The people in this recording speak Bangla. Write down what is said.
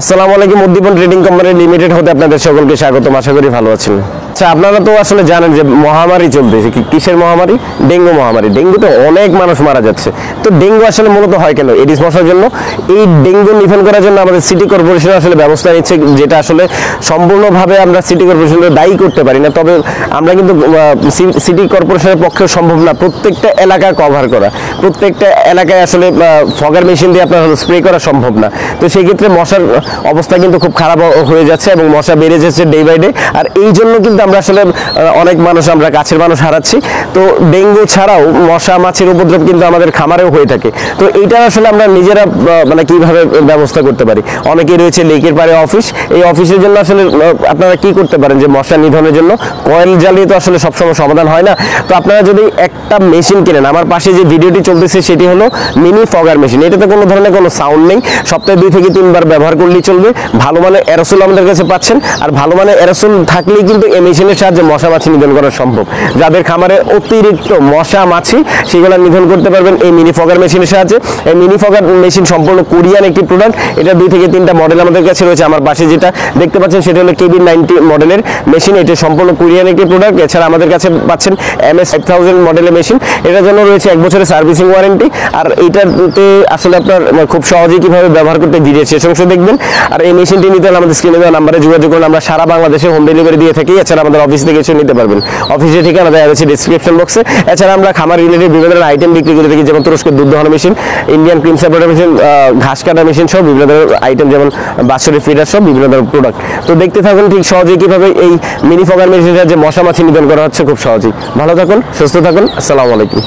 আসসালামু আলাইকুম। উদ্দীপন ট্রেডিং কোম্পানি লিমিটেড হতে আপনাদের সকলকে স্বাগতম। আশা করি ভালো আছেন। আচ্ছা, আপনারা তো আসলে জানেন যে মহামারী চলতেছে। কিসের মহামারী? ডেঙ্গু মহামারী। ডেঙ্গুতে অনেক মানুষ মারা যাচ্ছে। তো ডেঙ্গু আসলে মূলত হয় কেন? এডিস মশার জন্য। এই ডেঙ্গু নিধন করার জন্য আমাদের সিটি কর্পোরেশন আসলে ব্যবস্থা নিচ্ছে, যেটা আসলে সম্পূর্ণভাবে আমরা সিটি কর্পোরেশনকে দায়ী করতে পারি না। তবে আমরা কিন্তু সিটি কর্পোরেশনের পক্ষে সম্ভব না প্রত্যেকটা এলাকা কভার করা, প্রত্যেকটা এলাকায় আসলে ফগার মেশিন দিয়ে আপনার স্প্রে করা সম্ভব না। তো সেই ক্ষেত্রে মশার অবস্থা কিন্তু খুব খারাপ হয়ে যাচ্ছে এবং মশা বেড়ে যাচ্ছে ডে বাই ডে। আর এই জন্য কিন্তু আমরা আসলে অনেক মানুষ, আমরা কাছের মানুষ হারাচ্ছি। তো ডেঙ্গু ছাড়াও মশা মাছির উপদ্রব কিন্তু আমাদের খামারেও হয়ে থাকে। তো এইটা আসলে আমরা নিজেরা মানে কিভাবে ব্যবস্থা করতে পারি? অনেকেই রয়েছে লেকের পাড়ে অফিস, এই অফিসের জন্য আসলে আপনারা কি করতে পারেন যে মশা নিধনের জন্য কয়েল জ্বালিয়ে তো আসলে সবসময় সমাধান হয় না। তো আপনারা যদি একটা মেশিন কেনেন, আমার পাশে যে ভিডিওটি চলতেছে সেটি হলো মিনি ফগার মেশিন। এটাতে কোনো ধরনের কোনো সাউন্ড নেই, সপ্তাহে 2 থেকে 3 বার ব্যবহার করলেই চলবে। ভালো মানের এরোসোল আমাদের কাছে পাচ্ছেন, আর ভালো মানের এরোসোল থাকলেই কিন্তু এই মেশিনের সাহায্যে মশা মাছি নিধন করা সম্ভব। যাদের খামারে অতিরিক্ত মশা মাছি, সেগুলো নিধন করতে পারবেন এই মিনি ফগার মেশিনের সাহায্যে। এই মিনি ফগার মেশিন সম্পূর্ণ কোরিয়ান একটি প্রোডাক্ট। এটা 2 থেকে 3টা মডেল আমাদের কাছে রয়েছে। আমার পাশে যেটা দেখতে পাচ্ছেন সেটা হলো KB90 মডেলের মেশিন। এটা সম্পূর্ণ কোরিয়ান একটি প্রোডাক্ট। এছাড়া আমাদের কাছে পাচ্ছেন MS5000 মডেলের মেশিন। এটার জন্য রয়েছে 1 বছরের সার্ভিসিং ওয়ারেন্টি। আর এইটাতে আসলে আপনার খুব সহজেই কিভাবে ব্যবহার করতে ভিডিও শেষ অংশ দেখবেন। আর এই মেশিনটি নিতে হলে আমাদের স্ক্রিনে দেওয়া নাম্বারে যোগাযোগ করুন। আমরা সারা বাংলাদেশে হোম ডেলিভারি দিয়ে থাকি। এছাড়া আমাদের অফিস থেকে এসে নিতে পারবেন। অফিসের ঠিকানা দেওয়া রয়েছে ডিসক্রিপশন বক্সে। এছাড়া আমরা খামার রিলেটেড বিভিন্ন ধরনের আইটেম বিক্রি করে থাকি, যেমন তুরস্কের দুধ দহন machine, Indian cream separator machine, ঘাস কাটা মেশিন সহ বিভিন্ন ধরনের আইটেম, যেমন বাৎসরিক ফিডার সহ বিভিন্ন ধরনের প্রোডাক্ট। তো দেখতে থাকুন ঠিক সহজেই কিভাবে এই মিনি ফগার মেশিনের যে মশা মাছি নিধন করা হচ্ছে খুব সহজেই। ভালো থাকুন, সুস্থ থাকুন। আসসালামু আলাইকুম।